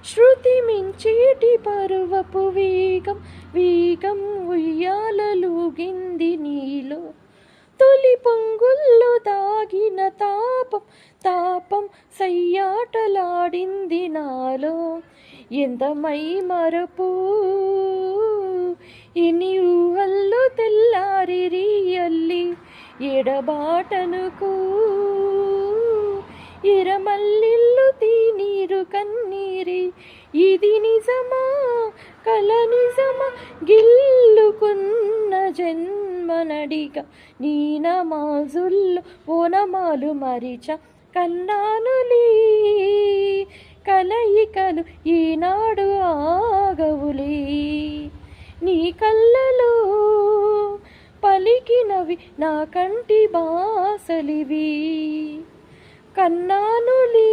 శృతి మించేటి పరువపు వేగం వేగం ఉయ్యాలలుగింది నీలో. తొలి పొంగుల్లో దాగిన తాపం తాపం సయ్యాటలాడింది నాలో. ఎంత మై మరపు ఇని ఊహల్లో తెల్లారి రియల్లి ఎడబాటనుకు ఇరమల్లిల్లు తీనీరు కన్నీరి. ఇది నిజమా కల నిజమా గిల్లుకున్న జన్మనడిగ నీ నమాజుల్లో ఓనమాలు మరిచ కన్నానులీ కలయికలు ఈనాడు ఆగవులే. నీ కళ్ళలో పలికినవి నా కంటి బాసలివి కన్నానులే.